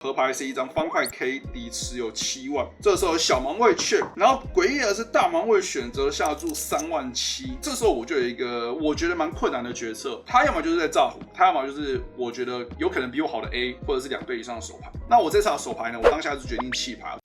合牌是一张方块 K， 底池有7万。这时候小盲位 check， 然后诡异的是大盲位选择下注3.7万。这时候我就有一个我觉得蛮困难的决策，他要么就是在炸胡，他要么就是我觉得有可能比我好的 A， 或者是2对以上的手牌。那我这场手牌呢，我当下就决定弃牌。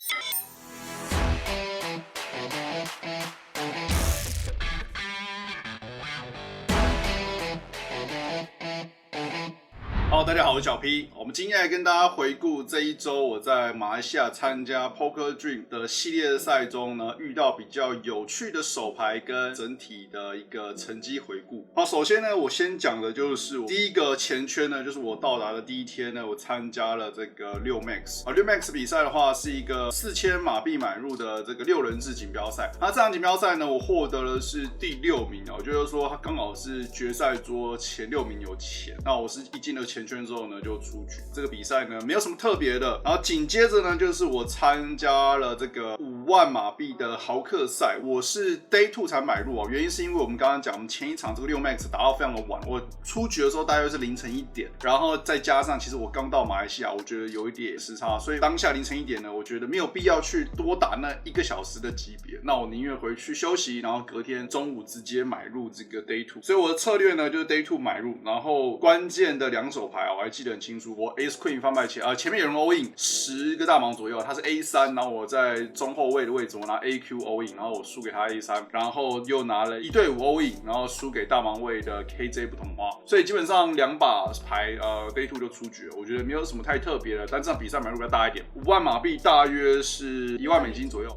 Hello， 大家好，我是小 P。我们今天来跟大家回顾这一周我在马来西亚参加 Poker Dream 的系列的赛中呢，遇到比较有趣的手牌跟整体的一个成绩回顾。好，首先呢，我先讲的就是第一个前圈呢，就是我到达的第一天呢，我参加了这个6max。6max 比赛的话是一个4000马币买入的这个6人制锦标赛。那这场锦标赛呢，我获得的是第6名哦，就是说它刚好是决赛桌前6名有钱。那我是一进了前圈之后呢，就出局。这个比赛呢，没有什么特别的。然后紧接着呢，就是我参加了这个5万马币的豪客赛。我是 Day 2才买入哦，原因是因为我们刚刚讲，我们前一场这个6max 打到非常的晚，我出局的时候大约是凌晨1点，然后再加上其实我刚到马来西亚，我觉得有一点时差，所以当下凌晨1点呢，我觉得没有必要去多打那1个小时的级别，那我宁愿回去休息，然后隔天中午直接买入这个 Day 2。所以我的策略呢，就是 Day 2买入，然后关键的2手牌我还记得很清楚，我 Ace Queen 翻牌前面有人 all in 10个大盲左右，他是 A3， 然后我在中后卫的位置，我拿 AQ all in， 然后我输给他 A3， 然后又拿了1对5 all in， 然后输给大盲位的 KJ 不同花，所以基本上2把牌Day 2就出局了，我觉得没有什么太特别的，但这场比赛买入比较大一点，5万马币大约是1万美金左右。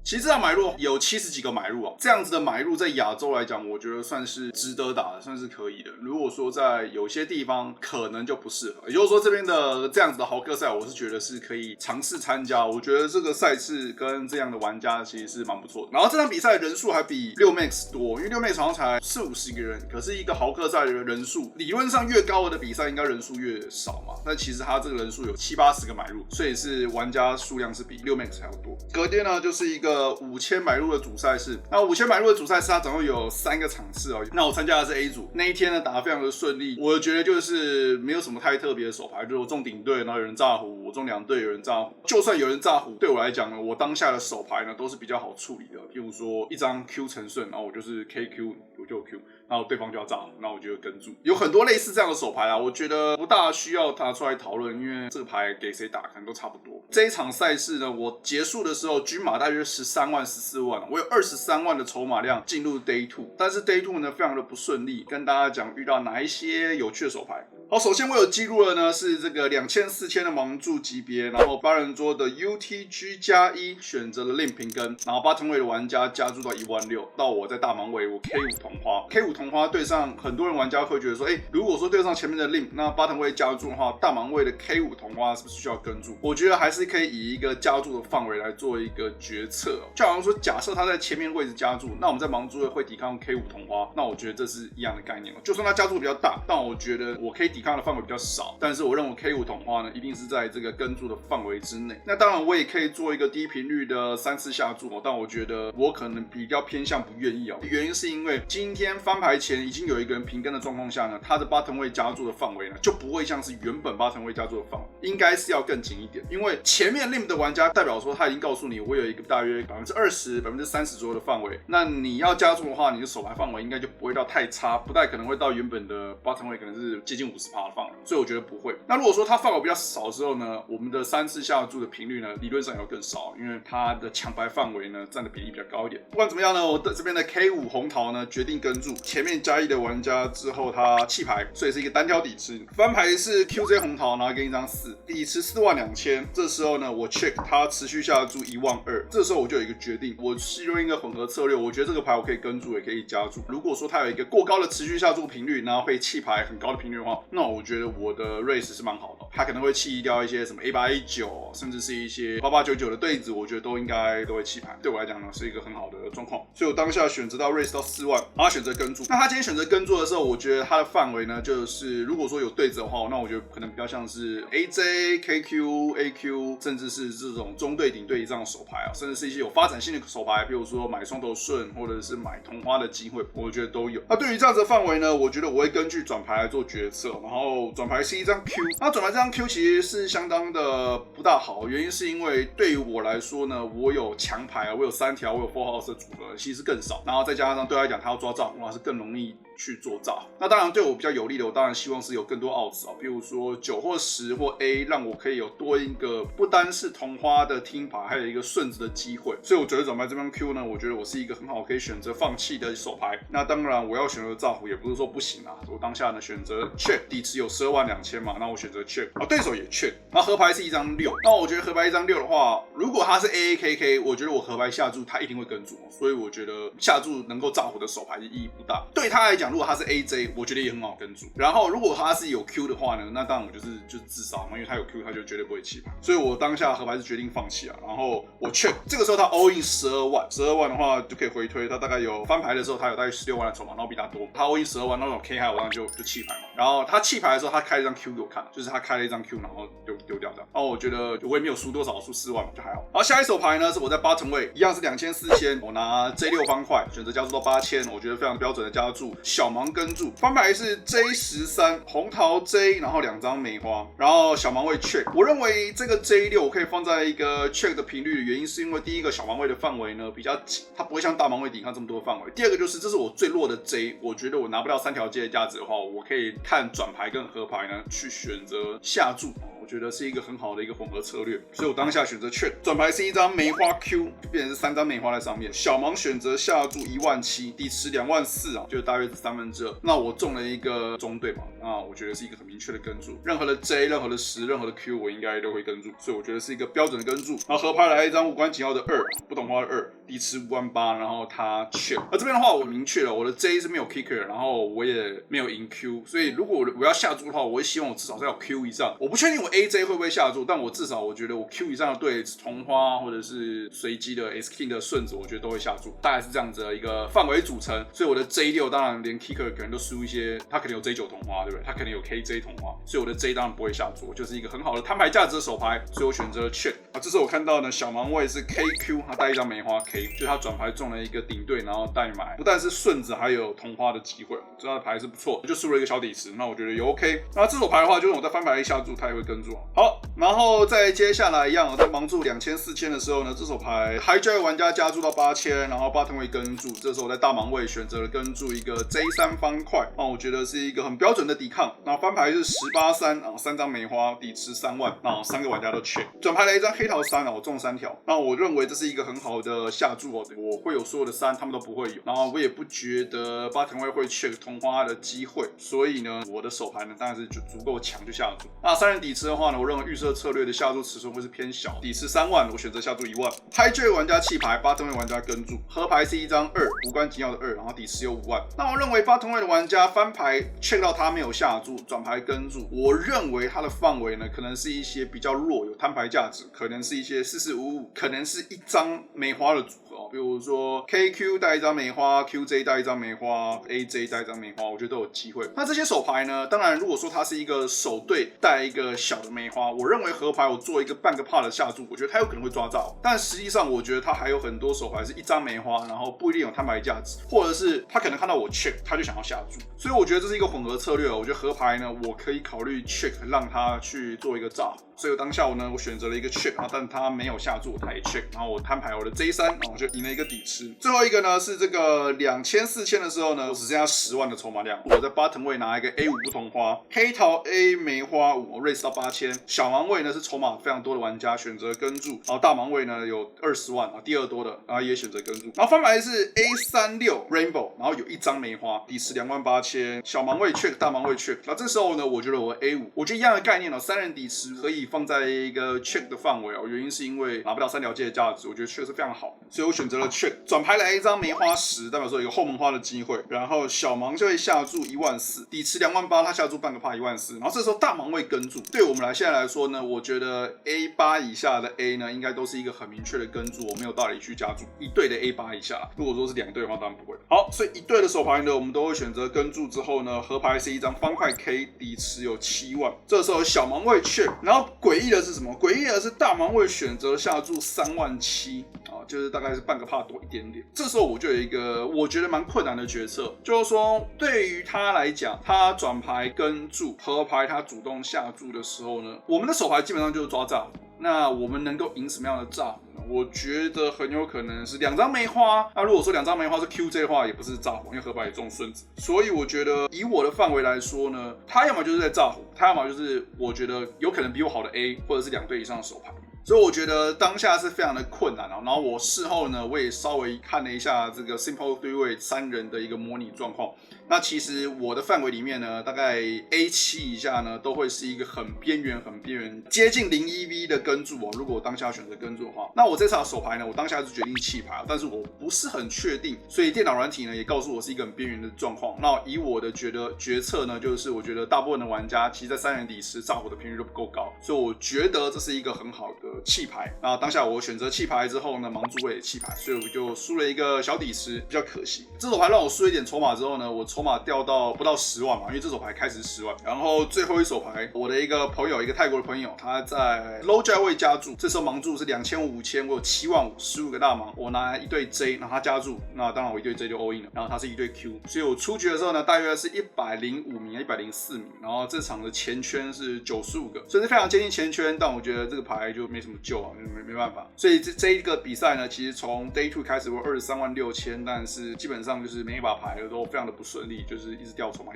其实这样买入有70几个买入啊，这样子的买入在亚洲来讲，我觉得算是值得打的，算是可以的。如果说在有些地方可能就不适合，也就是说这边的这样子的豪客赛，我是觉得是可以尝试参加。我觉得这个赛事跟这样的玩家其实是蛮不错的。然后这场比赛人数还比6max多，因为6max好像才40-50个人，可是一个豪客赛的人数理论上越高的比赛应该人数越少嘛，但其实它这个人数有70-80个买入，所以是玩家数量是比6max还要多。隔天呢就是一个5000买入的主赛事，那5000买入的主赛事它总共有3个场次哦。那我参加的是 A 组，那一天呢打得非常的顺利，我觉得就是没有什么太特别的手牌，就是我中顶队，然后有人炸胡，我中2队有人炸胡。就算有人炸胡，对我来讲呢，我当下的手牌呢都是比较好处理的，譬如说一张 Q 成顺，然后我就是 KQ 我就 Q， 然后对方就要炸胡，那我就跟住。有很多类似这样的手牌啊，我觉得不大需要拿出来讨论，因为这个牌给谁打可能都差不多。这一场赛事呢，我结束的时候均码大约13万14万，我有23万的筹码量进入 Day 2， 但是 Day 2呢非常的不顺利，跟大家讲遇到哪一些有趣的手牌。好，首先我有记录的呢是这个2000、4000的盲注级别，然后8人桌的 UTG+1 选择了令平根，然后bottom位的玩家加注到16000，到我在大盲位我 K5 同花，K5 同花对上很多人玩家会觉得说，如果说对上前面的令，那 bottom位加注的话，大盲位的 K5 同花是不是需要跟注？我觉得还是可以以一个加注的范围来做一个决策，就好像说假设他在前面位置加注，那我们在盲注位会抵抗 K5 同花，那我觉得这是一样的概念，就算他加注比较大，但我觉得我可以抵抗的范围比较少，但是我认为 K5 同花呢，一定是在这个跟注的范围之内。那当然我也可以做一个低频率的3次下注，但我觉得我可能比较偏向不愿意哦。原因是因为今天翻牌前已经有一个人平跟的状况下呢，他的 bottom 位加注的范围呢，就不会像是原本 bottom 位加注的范围，应该是要更紧一点。因为前面 limit 的玩家代表说他已经告诉你，我有一个大约20%、30%左右的范围，那你要加注的话，你的手牌范围应该就不会到太差，不太可能会到原本的 bottom 位可能是接近50%的范围。所以我觉得不会。那如果说它范围比较少之后呢，我们的3次下注的频率呢，理论上也要更少，因为它的抢牌范围呢占的比例比较高一点。不管怎么样呢，我这边的 K5 红桃呢决定跟注，前面加1的玩家之后他弃牌，所以是一个单挑底池。翻牌是 QJ 红桃，然后跟一张4，底池42000。这时候呢，我 check 他持续下注12000，这时候我就有一个决定，我是用一个混合策略，我觉得这个牌我可以跟注，也可以加注。如果说它有一个过高的持续下注频率，然后会弃牌很高的频率的话，那我觉得我的 race 是蛮好的，他可能会弃掉一些什么 A8、A9， 甚至是一些8899的对子，我觉得都应该都会弃牌。对我来讲呢，是一个很好的状况，所以我当下选择到 race 到4万，然后选择跟注。那他今天选择跟注的时候，我觉得他的范围呢，就是如果说有对子的话，那我觉得可能比较像是 AJ、KQ、AQ， 甚至是这种中对顶对这样的手牌啊，甚至是一些有发展性的手牌，比如说买双头顺或者是买同花的机会，我觉得都有。那对于这样子的范围呢，我觉得我会根据转牌来做决策。然后转牌是一张 Q。那转牌这张 Q 其实是相当的不大好，原因是因为对于我来说呢，我有强牌啊，我有3条，我有 full house 的组合，其实更少。然后再加上对他来讲，他要抓炸红，是更容易去做炸。那当然对我比较有利的，我当然希望是有更多 outs 啊，比如说9或10或 A， 让我可以有多一个不单是同花的听牌，还有一个顺子的机会。所以我觉得转牌这张 Q 呢，我觉得我是一个很好可以选择放弃的手牌。那当然我要选择炸胡也不是说不行啊，我当下呢选择 check， 底池有122000嘛，那我选择 check， 对手也 check， 那合牌是一张6，那我觉得合牌一张6的话，如果他是 AAKK， 我觉得我合牌下注他一定会跟注，所以我觉得下注能够炸胡的手牌意义不大。对他来讲，如果他是 AJ， 我觉得也很好跟注。然后如果他是有 Q 的话呢，那当然我就是自杀嘛，因为他有 Q， 他就绝对不会弃牌。所以我当下合牌是决定放弃啊，然后我 check， 这个时候他 all in 12万，12万的话就可以回推，他大概有翻牌的时候他有大概16万的筹码，然后比他多，他 all in 12万，那种 K 海我当然就弃牌嘛。然后他弃牌的时候，他开了一张 Q 给我看，就是他开了一张 Q， 然后丢掉的。然后我觉得我也没有输多少，输4万就还好。好，下一手牌呢是我在bottom位，一样是2400，我拿 J6方块选择加注到8000，我觉得非常标准的加注，小盲跟注。翻牌是 J13 红桃 J， 然后2张梅花，然后小盲位 check。我认为这个 J6 我可以放在一个 check 的频率，原因是因为第一个小盲位的范围呢比较紧，它不会像大盲位抵抗这么多的范围。第二个就是这是我最弱的 J， 我觉得我拿不到3条 J 的价值的话，我可以看转牌跟合牌呢去选择下注。我觉得是一个很好的一个混合策略，所以我当下选择 check。转牌是一张梅花 Q， 就变成是3张梅花在上面。小盲选择下注17000，底池24000啊，就大约是2/3。那我中了一个中对嘛，那我觉得是一个很明确的跟注。任何的 J、任何的10、任何的 Q， 我应该都会跟注，所以我觉得是一个标准的跟注。然后合牌来一张无关紧要的2，不同花的2，底池58000，然后他 check。这边的话我明确了，我的 J 是没有 kicker， 然后我也没有赢 Q， 所以如果我要下注的话，我会希望我至少是要 Q 以上。我不确定我 AJ 会不会下注，但我至少我觉得我 Q 以上的对同花或者是随机的 S King 的顺子，我觉得都会下注，大概是这样子的一个范围组成。所以我的 J6 当然连 kicker 可能都输一些，他可能有 J9 同花，对不对？他可能有 KJ 同花，所以我的 J 当然不会下注，就是一个很好的摊牌价值的手牌，所以我选择了 check。这时候我看到呢，小盲位是 KQ， 他带一张梅花 K， 就是他转牌中了一个顶对，然后代买，不但是顺子，还有同花的机会，这张牌是不错，就输了一个小底池，那我觉得也 OK。然后这手牌的话，就是我在翻牌一下注，他也会跟注。好，然后再接下来一样，我在盲注2400的时候呢，这手牌 Hijack 玩家加注到8000，然后 bottom 位跟注，这时候我在大盲位选择了跟注一个 J3 方块，那我觉得是一个很标准的抵抗。然后翻牌是183，然后3张梅花，底池3万，然后3个玩家都 check。转牌了一张黑桃3，我中3条，那我认为这是一个很好的下注哦，我会有所有的3，他们都不会有，然后我也不觉得 bottom 位会 check 同花的机会，所以呢，我的手牌呢当然是就足够强就下注。那3人底池的话呢，我认为预设策略的下注尺寸会是偏小，底池3万，我选择下注1万。Hijack 玩家弃牌 ，bottom 位玩家跟注，合牌是一张2，无关紧要的2，然后底池有5万。那我认为 bottom 位的玩家翻牌 check 到他没有下注，转牌跟注，我认为他的范围呢，可能是一些比较弱，有摊牌价值，可能是一些4455，可能是一张梅花的组合，比如说 KQ 带一张梅花 ，QJ 带一张梅花 ，AJ 带一张梅花，我觉得都有机会。那这些手牌呢，当然如果说它是一个手对带一个小的梅花，我认为合牌我做一个半个帕的下注，我觉得他有可能会抓到。但实际上我觉得他还有很多手牌是一张梅花，然后不一定有摊牌价值，或者是他可能看到我 check， 他就想要下注。所以我觉得这是一个混合策略。我觉得合牌呢，我可以考虑 check 让他去做一个炸。所以当下我选择了一个 check， 但他没有下注，他也 check， 然后我摊牌我的 J3， 然后我就赢了一个底池。最后一个呢是这个2400的时候呢，我只剩下10万的筹码量，我在 bottom 位拿一个 A5 不同花，黑桃 A 梅花5，我 raise 到8000。小盲位呢是筹码非常多的玩家选择跟注，然后大盲位呢有20万，第二多的，然后也选择跟注。然后翻牌是 A36 Rainbow， 然后有一张梅花，底池28000，小盲位 check， 大盲位 check。那这时候呢，我觉得我 A5， 我觉得一样的概念3人底池可以放在一个 check 的范围原因是因为拿不到3条街的价值，我觉得 check 是非常好，所以我选择了 check。转牌来一张梅花10，代表说有一个后门花的机会，然后小盲就会下注14000，底池28000，他下注半个帕14000，然后这时候大盲位跟注。对我们现在来说呢，我觉得 A8 以下的 A 呢，应该都是一个很明确的跟注，我没有道理去加注一对的 A8 以下。如果说是2对的话，当然不会。好，所以一对的手牌呢，我们都会选择跟注之后呢，合牌是一张方块 K， 底池有7万。这时候小盲位 check， 然后诡异的是什么？诡异的是大盲会选择下注37000啊，就是大概是半个帕多一点点。这时候我就有一个我觉得蛮困难的决策，就是说对于他来讲，他转牌跟注合牌，他主动下注的时候呢，我们的手牌基本上就是抓炸胡。那我们能够赢什么样的炸胡呢？我觉得很有可能是2张梅花。那如果说2张梅花是 QJ 的话，也不是炸胡，因为合牌也中顺子。所以我觉得以我的范围来说呢，他要么就是在炸胡，他要么就是我觉得有可能比我好的 A， 或者是2对以上的手牌。所以我觉得当下是非常的困难啊。然后我事后呢，我也稍微看了一下这个 Simple Three Way 3人的一个模拟状况。那其实我的范围里面呢，大概 A7 以下呢，都会是一个很边缘、接近0EV的跟注哦。如果我当下选择跟注的话，那我这场手牌呢，我当下是决定弃牌，但是我不是很确定，所以电脑软体呢也告诉我是一个很边缘的状况。那以我的决策呢，就是我觉得大部分的玩家其实在3人底池炸胡的频率都不够高，所以我觉得这是一个很好的弃牌。那当下我选择弃牌之后呢，盲注我也弃牌，所以我就输了一个小底池，比较可惜。这手牌让我输一点筹码之后呢，我筹码掉到不到10万嘛，因为这手牌开始10万。然后最后一手牌，我的一个朋友，一个泰国的朋友，他在 low 价位加注，这时候盲注是2500，我有7万5 ，15个大盲，我拿一对 J， 然后他加注，那当然我一对 J 就 all in 了，然后他是一对 Q， 所以我出局的时候呢，大约是105名、104名，然后这场的前圈是95个，所以是非常接近前圈，但我觉得这个牌就没什么救啊，没办法。所以这一个比赛呢，其实从 Day 2开始我23万6千，但是基本上就是每一把牌都非常的不顺利，就是一直掉筹码，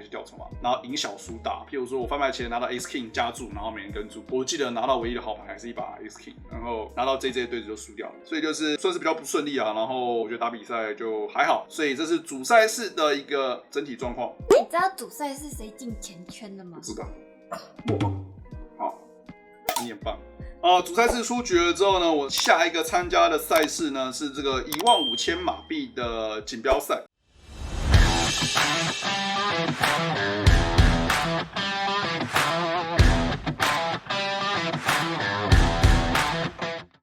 然后赢小输大。譬如说我翻牌前拿到 Ace King 加注，然后没人跟注，我记得拿到唯一的好牌还是一把 Ace King， 然后拿到 JJ 的对子就输掉了，所以就是算是比较不顺利啊。然后我觉得打比赛就还好，所以这是主赛事的一个整体状况。你知道主赛是谁进前圈的吗？不知道。好，你很棒。主赛事出局了之后呢，我下一个参加的赛事呢是这个15000马币的锦标赛。